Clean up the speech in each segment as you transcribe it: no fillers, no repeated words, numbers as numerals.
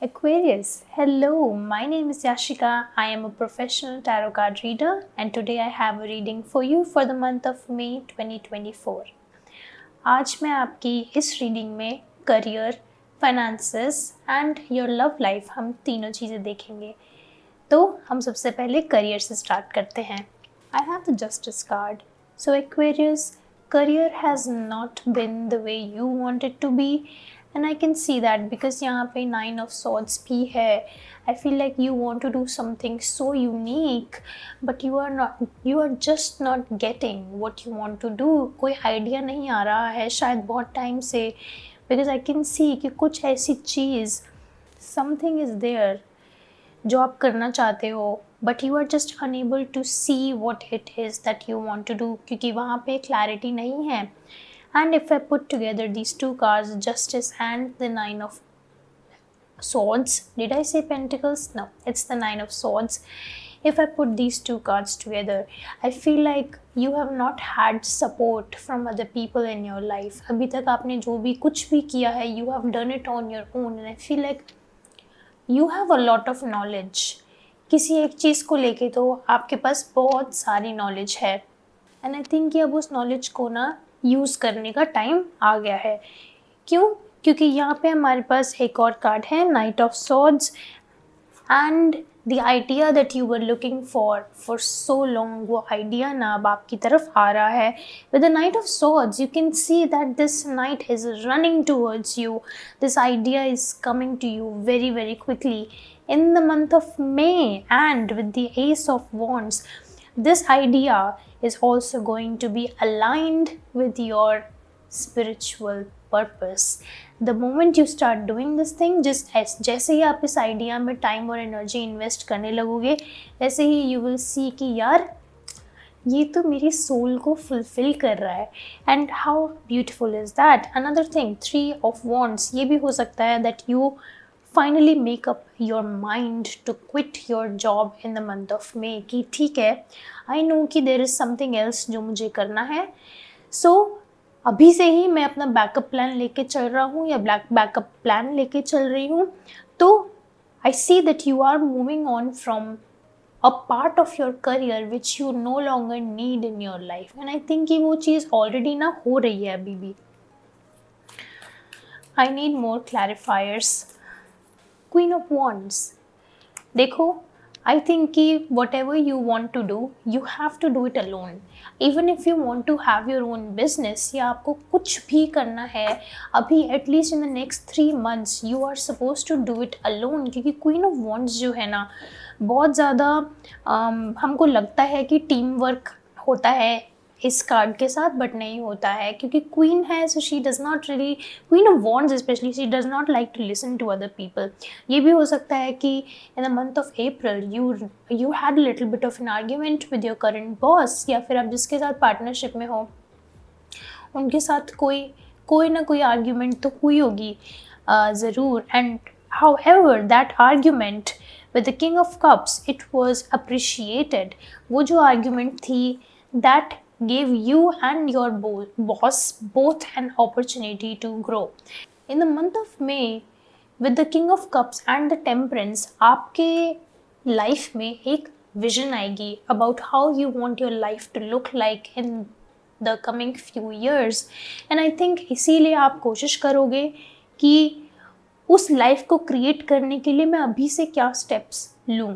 Aquarius, hello, my name is Yashika. I am a professional tarot card reader, and today I have a reading for you for the month of May 2024. आज मैं आपकी इस reading में career, finances and your love life हम तीनों चीज़ें देखेंगे। तो हम सबसे पहले करियर से स्टार्ट करते हैं। I have the Justice card. So Aquarius, career has not been the way you want it to be. And I can see that because यहाँ पे 9 of Swords भी है. I feel like you want to do something so unique, but you are just not getting what you want to do. कोई idea नहीं आ रहा है शायद बहुत टाइम से, because I can see कि कुछ ऐसी चीज़ something is there जो आप करना चाहते हो, but you are just unable to see what it is that you want to do, क्योंकि वहाँ पे क्लैरिटी नहीं है. And if I put together these two cards, justice and the 9 of swords, did I say pentacles? No, it's the 9 of swords. If I put these two cards together, I feel like you have not had support from other people in your life. अभी तक आपने जो भी कुछ भी किया है, you have done it on your own, and I feel like you have a lot of knowledge. किसी एक चीज़ को लेके तो आपके पास बहुत सारी नॉलेज है, एंड आई थिंक कि अब उस नॉलेज को ना यूज़ करने का टाइम आ गया है. क्यों? क्योंकि यहाँ पे हमारे पास एक और कार्ड है, knight of swords, and the idea that you were looking for so long, वो आइडिया ना अब आपकी तरफ आ रहा है. With the knight of swords you can see that this knight is running towards you. This idea is coming to you very very quickly in the month of May. And with the Ace of Wands, this idea is also going to be aligned with your spiritual purpose. The moment you start doing this thing, just as जैसे ही आप इस idea में time और energy invest करने लगोगे, वैसे ही you will see कि यार ये तो मेरी सोल को फुलफिल कर रहा है. And how beautiful is that. Another thing, 3 of Wands, ये भी हो सकता है that you finally make up your mind to quit your job in the month of May. कि ठीक है, I know कि there is something else जो मुझे करना है, so अभी से ही मैं अपना बैकअप प्लान लेके चल रहा हूँ या बैकअप प्लान लेके चल रही हूँ. तो I see that you are moving on from a part of your career which you no longer need in your life, and I think कि वो चीज़ already ना हो रही है अभी भी. I need more clarifiers. Queen of Wands, देखो, I think कि whatever you want to do, you have to do it alone. Even if you want to have your own business, या आपको कुछ भी करना है अभी, at least in the next 3 months, you are supposed to do it alone. क्योंकि Queen of Wands जो है ना, बहुत ज़्यादा हमको लगता है कि टीम वर्क होता है इस कार्ड के साथ, बट नहीं होता है, क्योंकि क्वीन है, so she does not really, queen of wands specially, she does not like to listen to other people. ये भी हो सकता है कि in the month of April you had little bit of an argument with your current boss, या फिर आप जिसके साथ पार्टनरशिप में हो उनके साथ कोई ना कोई आर्ग्यूमेंट तो हुई होगी ज़रूर. And however that argument with the King of Cups, it was appreciated. वो जो argument थी, that gave you and your boss both an opportunity to grow. In the month of May, with the King of Cups and the Temperance, आपके life में एक vision आएगी about how you want your life to look like in the coming few years. And I think इसीलिए आप कोशिश करोगे कि उस लाइफ को क्रिएट करने के लिए मैं अभी से क्या स्टेप्स लूँ,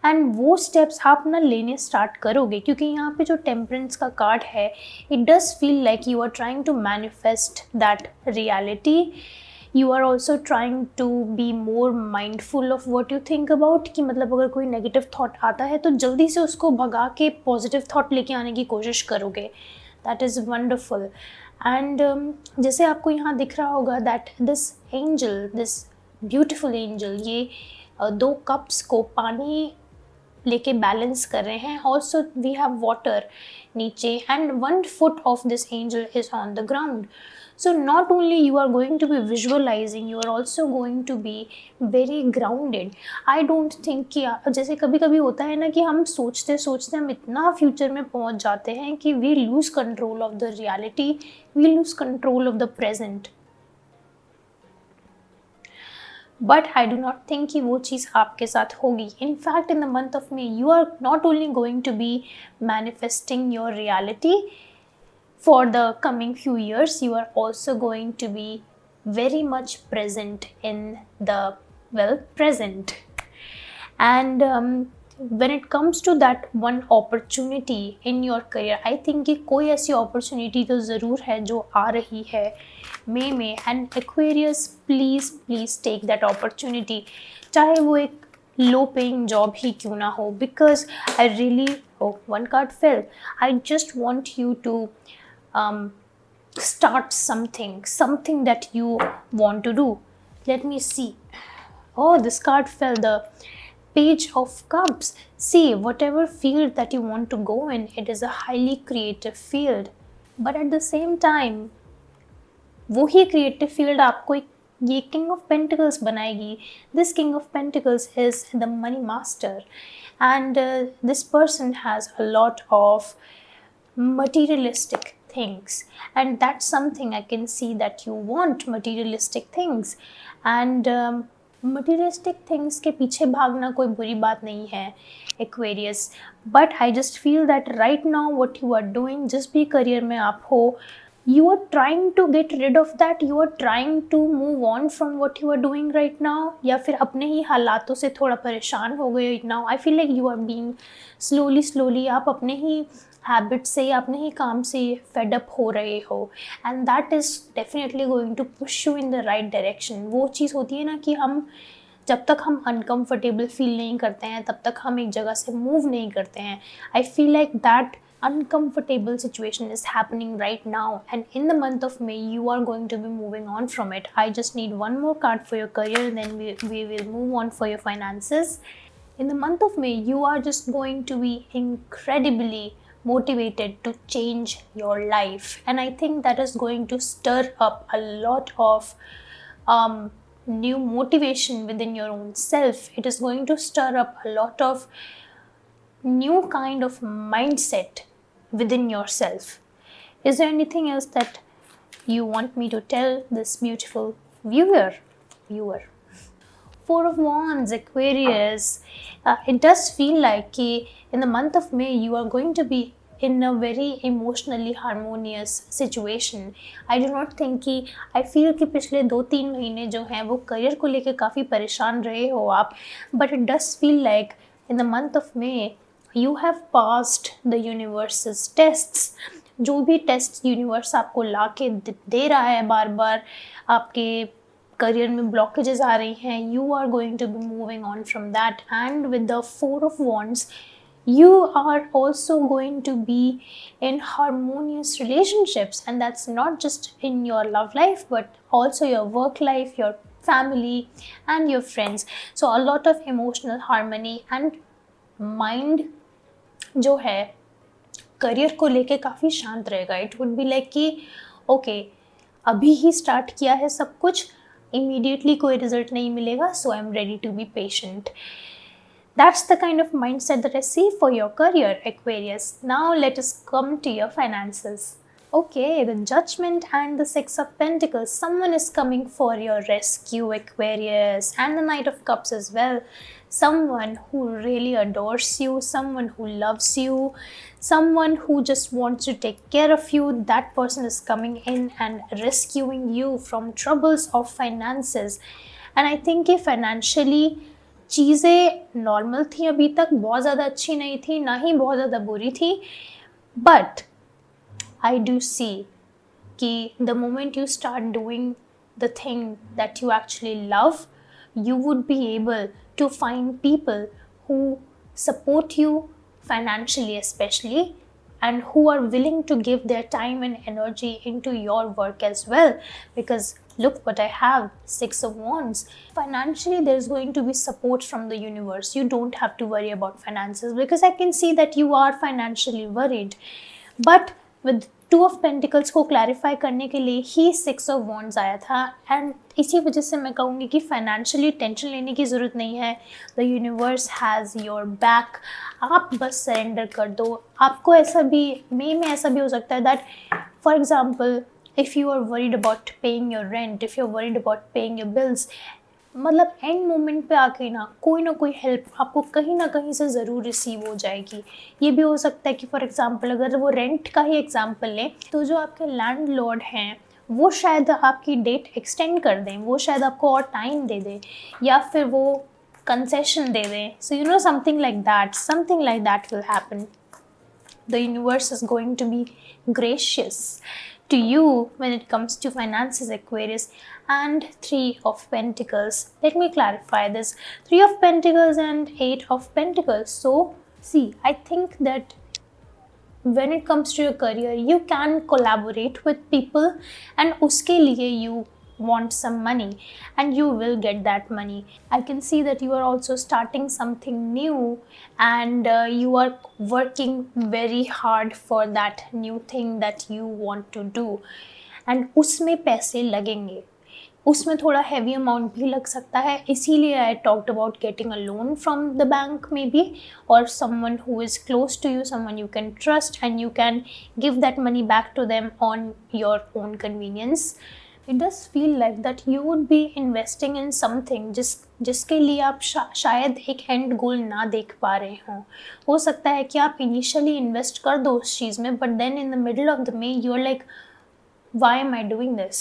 एंड वो स्टेप्स आप ना लेने स्टार्ट करोगे. क्योंकि यहाँ पे जो टेम्परेंस का कार्ड है, it does feel like you are trying to manifest that reality. You are also trying to be more mindful of what you think about. कि मतलब अगर कोई नेगेटिव थाट आता है तो जल्दी से उसको भगा के पॉजिटिव थाट लेके आने की कोशिश करोगे. That is wonderful. एंड जैसे आपको यहाँ दिख रहा होगा that this angel, this beautiful angel, ये 2 कप्स को पानी लेके बैलेंस कर रहे हैं. ऑल्सो वी हैव वाटर नीचे, and 1 foot of this angel is on the ground. So not only you are going to be visualizing, you are also going to be very grounded. I don't think कि जैसे कभी कभी होता है ना कि हम सोचते सोचते हम इतना फ्यूचर में पहुंच जाते हैं कि we lose control of the reality, we lose control of the present. But I do not think कि वो चीज़ आपके साथ होगी. In fact in the month of May you are not only going to be manifesting your reality for the coming few years, you are also going to be very much present in the present. And when it comes to that one opportunity in your career, I think कि कोई ऐसी opportunity तो ज़रूर है जो आ रही है मई में. and Aquarius, please take that opportunity, चाहे वो एक low paying job ही क्यों ना हो, because I really, one card fell. I just want you to start something that you want to do. Let me see. Oh, this card fell, the Page of Cups. See, whatever field that you want to go in, it is a highly creative field, but at the same time वो ही creative field आपको एक ये King of Pentacles बनाएगी. This King of Pentacles is the money master, and this person has a lot of materialistic things, and that's something I can see that you want materialistic things. And materialistic things के पीछे भागना कोई बुरी बात नहीं है Aquarius, but I just feel that right now what you are doing, जिस भी career में आप हो, you are trying to get rid of that, you are trying to move on from what you are doing right now, या फिर अपने ही हालातों से थोड़ा परेशान हो गए now. I feel like you are being slowly आप अपने ही हैबिट से, अपने ही काम से फेड अप हो रहे हो, and that is definitely going to push you in the right direction. वो चीज़ होती है ना कि हम जब तक हम अनकम्फर्टेबल फील नहीं करते हैं तब तक हम एक जगह से मूव नहीं करते हैं. I feel like that uncomfortable situation is happening right now, and in the month of May you are going to be moving on from it. I just need one more card for your career, and then we will move on for your finances. In the month of May you are just going to be incredibly motivated to change your life, and I think that is going to stir up a lot of new motivation within your own self. It is going to stir up a lot of new kind of mindset within yourself. Is there anything else that you want me to tell this beautiful viewer? Four of Wands, Aquarius. It does feel like in the month of May you are going to be in a very emotionally harmonious situation. I do not think कि I feel कि पिछले 2-3 महीने जो हैं वो career को लेके काफ़ी परेशान रहे हो आप, but it does feel like in the month of May you have passed the universe's tests. जो भी टेस्ट यूनिवर्स आपको ला के दे रहा है बार बार, आपके करियर में ब्लॉकेजेस आ रही हैं, you are going to be moving on from that. And with the Four of Wands, you are also going to be in harmonious relationships, and that's not just in your love life but also your work life, your family and your friends. So a lot of emotional harmony, and mind जो है career को लेके काफ़ी शांत रहेगा. It would be like कि okay अभी ही start किया है सब कुछ, इमीडिएटली कोई रिजल्ट नहीं मिलेगा, so I am ready to be patient. That's the kind of mindset that I see for your career, Aquarius. Now let us come to your finances. Okay, the Judgment and the Six of Pentacles. Someone is coming for your rescue, Aquarius, and the Knight of Cups as well. Someone who really adores you, someone who loves you, someone who just wants to take care of you. That person is coming in and rescuing you from troubles of finances. And I think कि financially चीज़ें normal थी अभी तक, बहुत ज़्यादा अच्छी नहीं थी, ना ही बहुत ज़्यादा बुरी थी, बट आई डू सी कि the moment you start doing the thing that you actually love, you would be able to find people who support you financially especially, and who are willing to give their time and energy into your work as well. Because look what I have, Six of Wands. Financially there's going to be support from the universe. You don't have to worry about finances, because I can see that you are financially worried. But with two of pentacles को clarify करने के लिए ही six of wands आया था, and इसी वजह से मैं कहूँगी कि फाइनेंशियली टेंशन लेने की ज़रूरत नहीं है. The universe has your back. आप बस सरेंडर कर दो. आपको ऐसा भी मई में ऐसा भी हो सकता है that for example if you are worried about paying your rent, if you're worried about paying your bills, मतलब एंड मोमेंट पे आके ना कोई हेल्प आपको कहीं ना कहीं से ज़रूर रिसीव हो जाएगी। ये भी हो सकता है कि फॉर एग्जांपल अगर वो रेंट का ही एग्जांपल लें, तो जो आपके लैंडलॉर्ड हैं वो शायद आपकी डेट एक्सटेंड कर दें, वो शायद आपको और टाइम दे दें, या फिर वो कंसेशन दे दें। So you know something like that will happen. The universe is going to be gracious to you when it comes to finances, Aquarius. And Three of Pentacles, let me clarify this: Three of Pentacles and Eight of Pentacles. So see, I think that when it comes to your career, you can collaborate with people, and uske liye you want some money, and you will get that money. I can see that you are also starting something new, and you are working very hard for that new thing that you want to do, and उसमें पैसे लगेंगे, उसमें थोड़ा heavy amount भी लग सकता है. इसीलिए I talked about getting a loan from the bank may be, और someone who is close to you, someone you can trust, and you can give that money back to them on your own convenience. It does feel like that you would be investing in something जिसके लिए आप शायद एक and गोल ना देख पा रहे हों. हो सकता है कि आप इनिशियली इन्वेस्ट कर दो उस चीज़ में, but then in the middle of the May you are like, why am I doing this,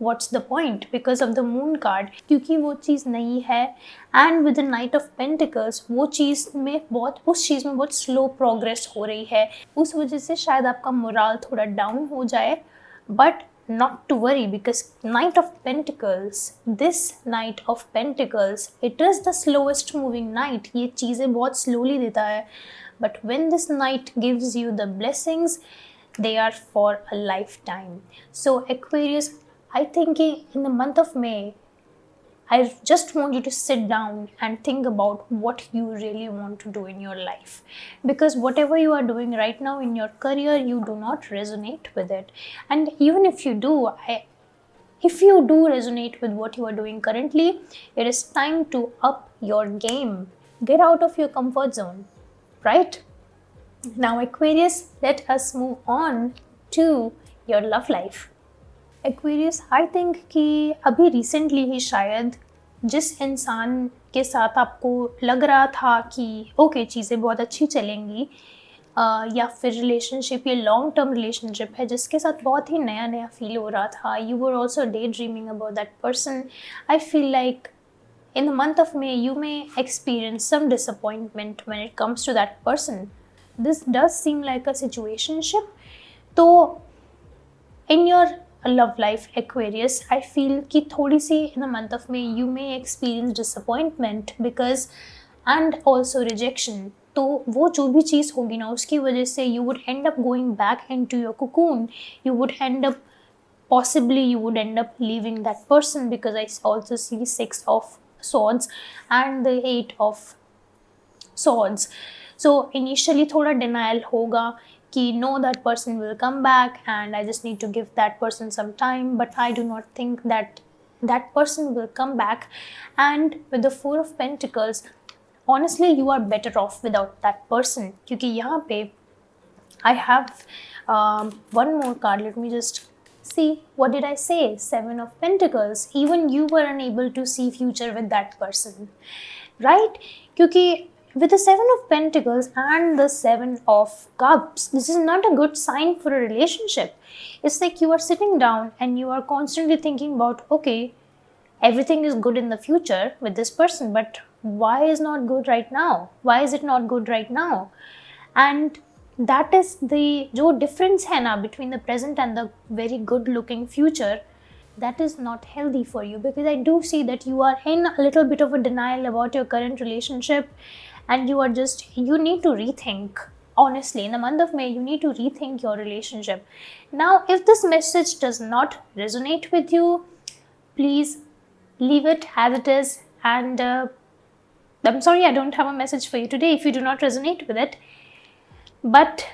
what's the point, because of the moon card, क्योंकि वो चीज़ नहीं है. And with the knight of pentacles वो चीज़ में बहुत स्लो प्रोग्रेस हो रही है, उस वजह से शायद आपका मोराल थोड़ा डाउन हो जाए. But not to worry, because Knight of Pentacles, this Knight of Pentacles, it is the slowest moving knight. ये चीज़ें बहुत slowly देता है, but when this knight gives you the blessings, they are for a lifetime. So Aquarius, I think in the month of May, I just want you to sit down and think about what you really want to do in your life. Because whatever you are doing right now in your career, you do not resonate with it. And even if you do, resonate with what you are doing currently, it is time to up your game. Get out of your comfort zone, right? Now Aquarius, let us move on to your love life. Aquarius, I think कि अभी recently ही शायद जिस इंसान के साथ आपको लग रहा था कि ओके चीज़ें बहुत अच्छी चलेंगी, या फिर रिलेशनशिप या लॉन्ग टर्म रिलेशनशिप है जिसके साथ बहुत ही नया नया फील हो रहा था, you were also day dreaming about that person. I feel like in the month of May, you may experience some disappointment when it comes to that person. This does seem like a situationship. So, in your love life, Aquarius, I feel कि थोड़ी सी in the month of May you may experience disappointment because and also rejection. तो वो जो भी चीज़ होगी ना उसकी वजह से you would end up going back into your cocoon. You would end up leaving that person, because I also see Six of Swords and the Eight of Swords. So initially थोड़ा denial होगा कि no, that person will come back and I just need to give that person some time, but I do not think that that person will come back. And with the Four of Pentacles, honestly you are better off without that person, क्योंकि यहाँ पे I have one more card. Let me just see, what did I say? Seven of Pentacles. Even you were unable to see future with that person, right? क्योंकि with the Seven of Pentacles and the Seven of Cups, this is not a good sign for a relationship. It's like you are sitting down and you are constantly thinking about, okay, everything is good in the future with this person, but why is not good right now? Why is it not good right now? And that is the जो difference है ना between the present and the very good looking future, that is not healthy for you, because I do see that you are in a little bit of a denial about your current relationship, and you need to rethink. Honestly, in the month of May, you need to rethink your relationship. Now, if this message does not resonate with you, please leave it as it is. And I'm sorry, I don't have a message for you today if you do not resonate with it. But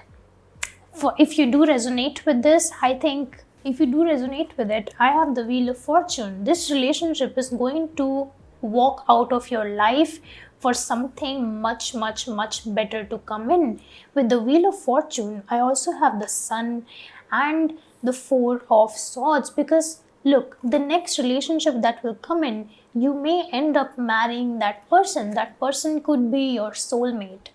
if you do resonate with this, I think if you do resonate with it, I have the Wheel of Fortune. This relationship is going to walk out of your life for something much, much, much better to come in. With the Wheel of Fortune, I also have the Sun and the Four of Swords, because look, the next relationship that will come in, you may end up marrying that person. That person could be your soulmate.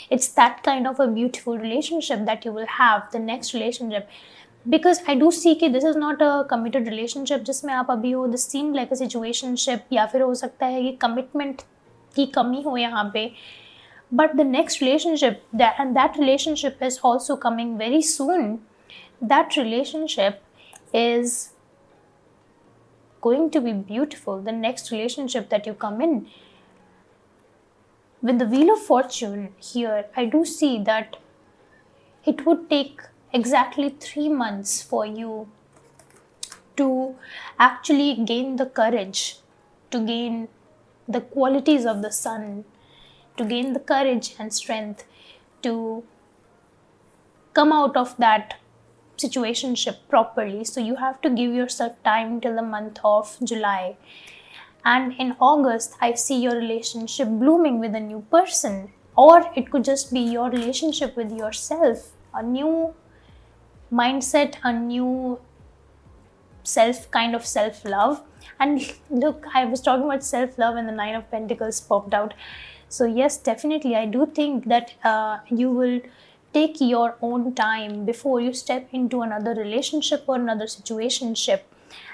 It's that kind of a beautiful relationship that you will have, the next relationship. Because I do see कि this is not a committed relationship जिसमें आप अभी हो. This seemed like a situationship, या फिर हो सकता है कि commitment की कमी हो यहाँ पे. But the next relationship, that relationship is also coming very soon. That relationship is going to be beautiful. The next relationship that you come in. With the Wheel of Fortune here, I do see that it would take exactly 3 months for you to actually gain the courage, to gain the qualities of the sun, to gain the courage and strength to come out of that situationship properly. So you have to give yourself time till the month of July. And in August, I see your relationship blooming with a new person, or it could just be your relationship with yourself, a new mindset, a new kind of self-love. And look, I was talking about self-love and the Nine of Pentacles popped out. So yes, definitely, I do think that you will take your own time before you step into another relationship or another situationship.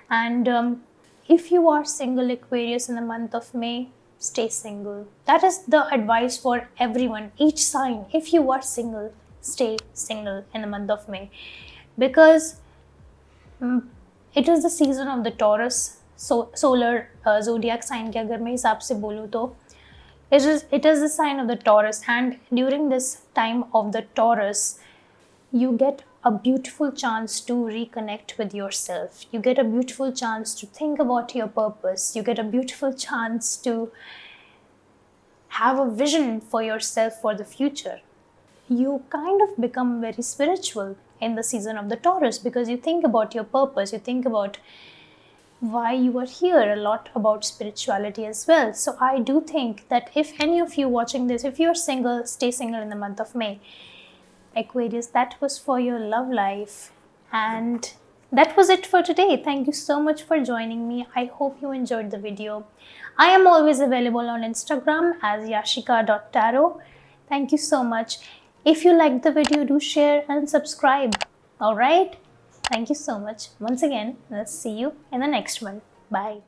And if you are single, Aquarius, in the month of May, stay single. That is the advice for everyone, each sign. If you are single, stay single in the month of May, because it is the season of the Taurus. Solar zodiac sign के अगर मैं हिसाब से बोलूँ तो it is the sign of the Taurus, and during this time of the Taurus, you get a beautiful chance to reconnect with yourself. You get a beautiful chance to think about your purpose. You get a beautiful chance to have a vision for yourself for the future. You kind of become very spiritual in the season of the Taurus because you think about your purpose. You think about why you are here, a lot about spirituality as well. So I do think that if any of you watching this, if you're single, stay single in the month of May. Aquarius, that was for your love life. And that was it for today. Thank you so much for joining me. I hope you enjoyed the video. I am always available on Instagram as yashika.tarot. Thank you so much. If you liked the video, do share and subscribe. Alright? Thank you so much. Once again, let's see you in the next one. Bye.